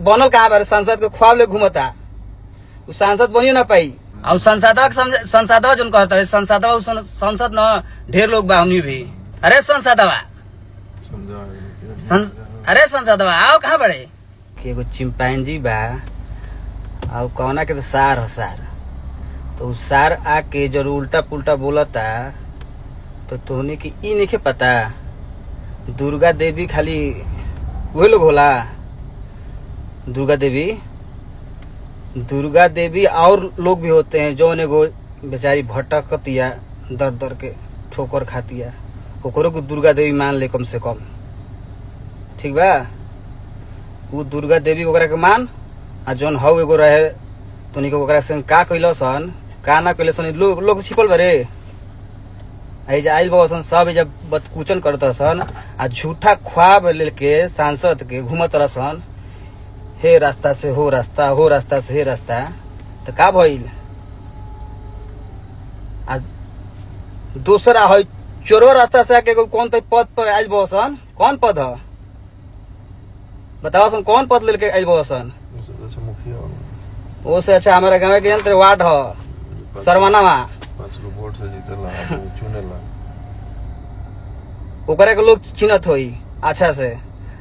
बनल कहाँ बारे सांसद के ख्वाब ले घूमता उ सांसद बनियो ना पाई। और संसदवा जो कहता है संसदवा संसद न ढेर लोग बा हमनी भी। अरे संसदवा अरे संसदवा आओ कहाँ बड़े के एगो चिंपैंजी बा और कौना के तो सार हो सार तो सार आके जरूर उल्टा पुल्टा बोलता तो तोहनी की ई नहीं पता दुर्गा देवी खाली वही लोग होला। दुर्गा देवी और लोग भी होते हैं जो एगो बेचारी भटकतिया दर दर के ठोकर खातिया ओकरो को दुर्गा देवी मान ले कम से कम। ठीक बा वो दुर्गा देवी ओकरा के मान आ जौन हौ एगो रहे तोनी के ओकरा संग का कइलसन का ना कइलसन लोग छिपल बरे आइल बसन सब जब बतकुचन करतसन आ झूठा ख्वाब लेके सांसद के घूमत रहसन हे रास्ता से हो रास्ता हो रास्ता से हे रास्ता तो का भइल। आ दूसरा है चोरवा रास्ता से आके कौन तो पद पर आइल बसन कौन पद है बताओ सन कौन पद लेके आइल बसन। वो से अच्छा हमारे गाँव के यंत्र वार्ड है सरवनावा ओकरे के लोग चिन्हत होई अच्छा से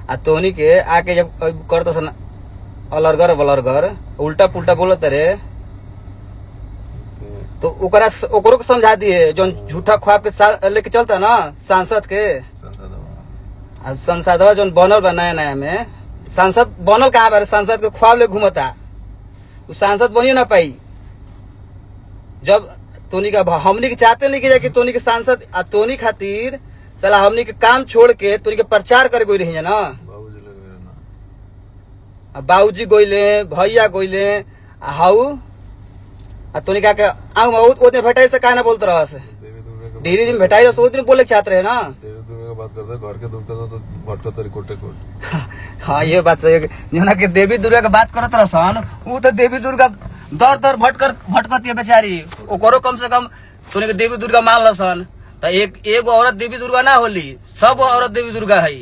आ तोहनी के आके जब करत सन अलरगर बलरगर उल्टा पुल्टा बोलत रे तो ओकरो के समझा दिए जो झूठा ख्वाब के लेके चलता ना सांसद के संसदवा जो बनल बा नया नया में सांसद बनल कहाँ बारे सांसद के ख्वाब ले घूमता उ सांसद बनियो ना पाई। जब तोनी का हमनी के चाहते नहीं कि तोनी के सांसद आ तोनी खातिर साला हमनी के काम छोड़ के तोनी के प्रचार करे कोई रही ना बाबूजी गोइले भैया गोइले हाउ आ तोनी का के आऊ बहुत ओतने भेटाई से काहे ना बोलत रहस डेली दिन भेटाई तो ओतने बोले चाहत रहे ना बात करते घर के दुर्गा तो भटकत रही कोटे कोट। हाँ ये बात सही है जना के देवी दुर्गा के बात करत रहसन वो तो देवी दुर्गा दर दर भटकती है बेचारी ओकरो कम से कम तोनी के देवी दुर्गा मान लसन तो एगो औरत देवी दुर्गा ना होली सब औरत देवी दुर्गा है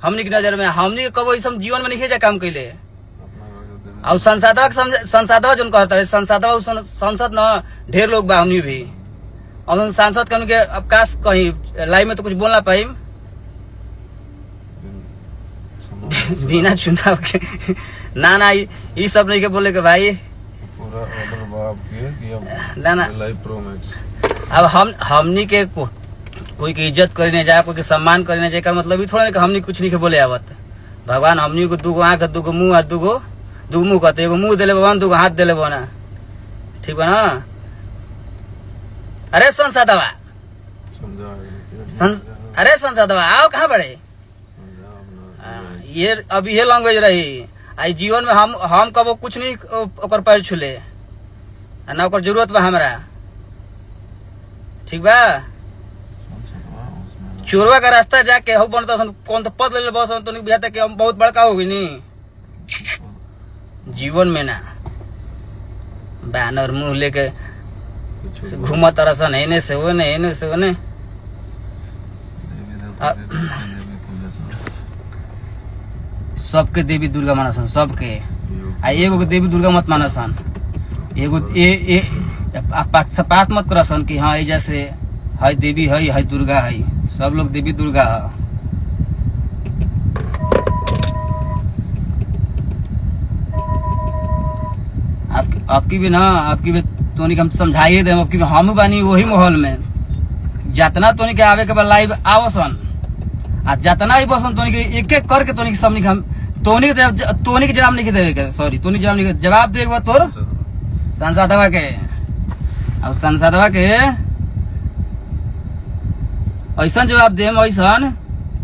हमनी की नजर में। हमनी के कबो सब जीवन में नहीं जा काम कैले और संसदवा जो कहता है संसदवा संसद न ढेर लोग बा हमनी भी और सांसद के अवकाश कहीं लाइव में तो कुछ बोलना पाई बिना चुनाव के ना ये सब नहीं के बोले के भाई ना अब हमनी के कोई के इज्जत करने जाए कोई के सम्मान करने जाए का मतलब थोड़ा नहीं कि हमनी कुछ नहीं के बोले आवत। भगवान हमनी को दूगो आंख दूगो मुंह आ दूगो मुंह कहते एगो मुंह दिले भगवान दूगो हाथ दिले बना ठीक बा ना। अरे संसदवा अरे संसदवा आओ कहाँ बड़े ये अभी ये लैंग्वेज रही आई जीवन में हम कबो कुछ नहीं ओकर पैर छुले ना ओकर जरूरत बा हमरा ठीक बा। चोरवा का रास्ता जाके हो बनता कौन तो पद ले बस तो बिहार कि हम बहुत बड़का होगी नी जीवन में ना बैनर मुंह लेके घूमा तरसन एने से ओने सबके देवी दुर्गा मानसन सबके आ एगो देवी दुर्गा मत मानसन एगो पक्षपात मत करसन कि हाँ जैसे है देवी है दुर्गा है सब लोग देवी दुर्गा है। आपकी भी तोनी के हम समझाइए दे आपकी हम बानी वही माहौल में जितना तोनी के आवे के बाद लाइव आवसन आ जितना ही बसन तोनी के एक एक करके तोनी के सामने हम तोनी के जवाब नहीं देवे के सॉरी तोनी जवाब नहीं जवाब देगा तोर संसदवा के और संसदवा के ऐसा जवाब दे ऐसा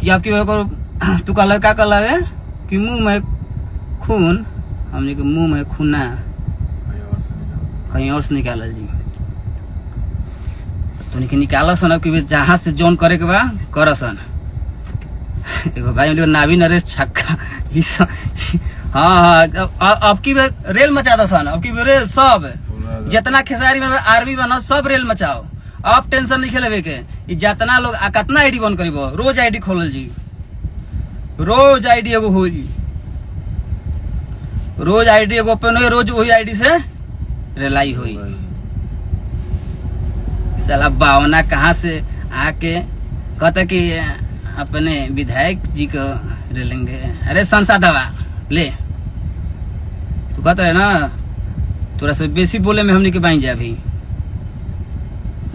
कि आपकी तू कहल का कहल है कि मुंह में खून हमने के मुंह में खून कहीं और से निकाल जी तोनी के निकाल सन कि जहाँ से जोन करे के बा कर सन एगो भाई नावी नरेश छक्का हाँ अब की रेल मचा दो सन अब की रेल सब जितना खेसारी में आर्मी बना सब रेल मचाओ अब टेंशन नहीं खेले के जितना लोग कितना आईडी बंद करीबो रोज आईडी खोलल जी रोज आईडी एगो हो जी रोज आईडी ओपन हुई, रोज वही आईडी से रिलाई हुई। साला भावना कहाँ से आके कहता कि अपने विधायक जी को रेलेंगे। अरे संसदवा ले, तू कहता है ना थोड़ा सा बेसी बोले में हमने के बाई जा। अभी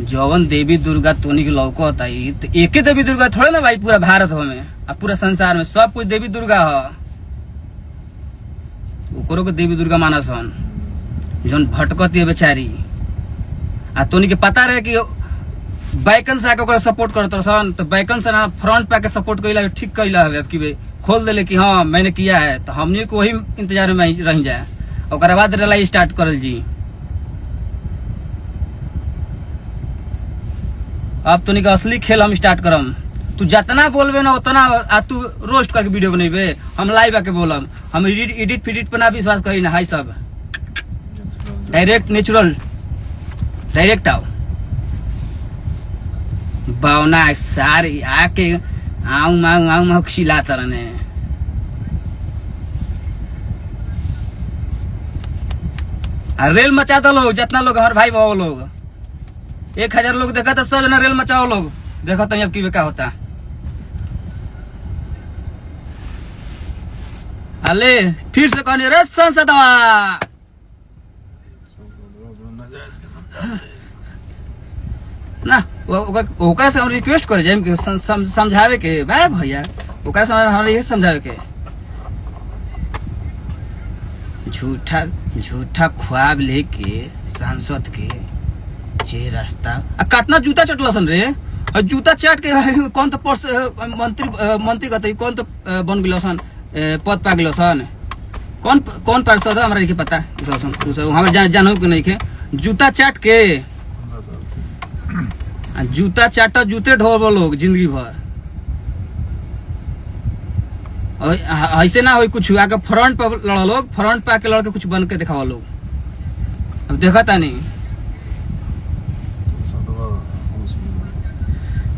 जौवन देवी दुर्गा तोनी के लौको होता है तो एक ही देवी दुर्गा थोड़े ना भाई, पूरा भारत हो में अब पूरा संसार में सब कुछ देवी दुर्गा हो। ओकरो के देवी दुर्गा मानस हन जौन भटकती है बेचारी। आ तोनी के पता रहे कि बैकन से आके सपोर्ट करते सन, तो बैकन से ना फ्रंट पे आके सपोर्ट कैला ठीक कैला है। अब कि खोल देले कि हाँ मैंने किया है, तो हमने को वही इंतजार में रह जाए। और बाद रिलाई स्टार्ट करल जी। अब तोनी का असली खेल हम स्टार्ट करम। तू जितना बोलबे ना उतना आ तू रोस्ट करके वीडियो बनेबे, हम लाइव आके बोलम। हम एडिट फिडिट पर ना विश्वास करी ना, हाई सब डायरेक्ट नेचुरल डायरेक्ट आओ। भावना सारी आके आऊ माऊ खिला तरने। रेल मचा दो लोग, जितना लोग हमारे भाई बाबा लोग 1000 लोग देखा तो सब जना रेल मचाओ लोग। देखो तो अब की क्या होता। अले फिर से कहने रे संसदवा ना ओकरा से हम रिक्वेस्ट करे जाए कि समझावे के बा भैया। ओकरा से हमरा ये समझावे के झूठा झूठा ख्वाब लेके सांसद के हे रास्ता कितना जूता चटलसन रे। और जूता चाट के कौन तो मंत्री कहते कौन तो बन गिलसन, पद पा गिलसन। कौन पार्षद है हमरा नहीं पता। हमारे जानू के नहीं के जूता चाट के जूता चाटा जूते ढोबो लोग जिंदगी भर। ऐसे ना हो कुछ आके फ्रंट पे लड़ा लोग, फ्रंट पे आके लड़ के कुछ बन के दिखावा लोग। अब देखा था नहीं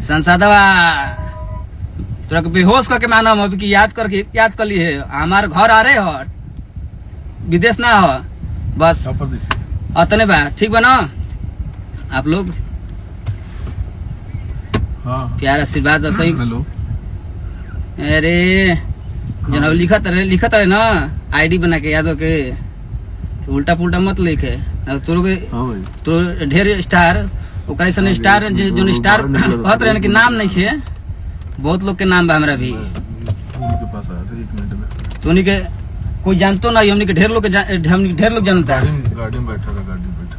संसदवा तोरा के बेहोश करके मानम। अभी की याद कर ली है हमार घर आ रहे हो, विदेश ना हो बस अतने बा। ठीक बा ना आप लोग? हाँ। प्यार आशीर्वाद सही। हेलो। अरे जनाब लिखत रहे ना आईडी बना के याद हो के उल्टा पुल्टा मत लिखे। तोरो के तो ढेर स्टार ओकरा सन स्टार जो स्टार कहत रहे कि नाम नहीं खे। बहुत लोग के नाम बा हमरा भी। उनके पास आया था 1 मिनट में। तो उन्हीं के कोई जानतो ना, हमनी के ढेर लोग जानता है। गाड़ी में बैठा था, गाड़ी में बैठा।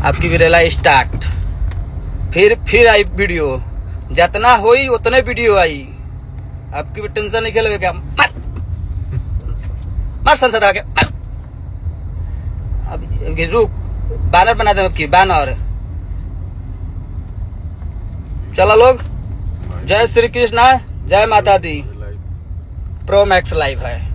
आपकी भी रेला स्टार्ट। फिर आई वीडियो, जितना होई उतने वीडियो आई। आपकी भी टेंशन नहीं खेलोगे क्या? मार संसद आके अब रुक बैनर बना दे। आपकी बैनर चलो लोग। जय श्री कृष्णा, जय माता दी। प्रो मैक्स लाइव है।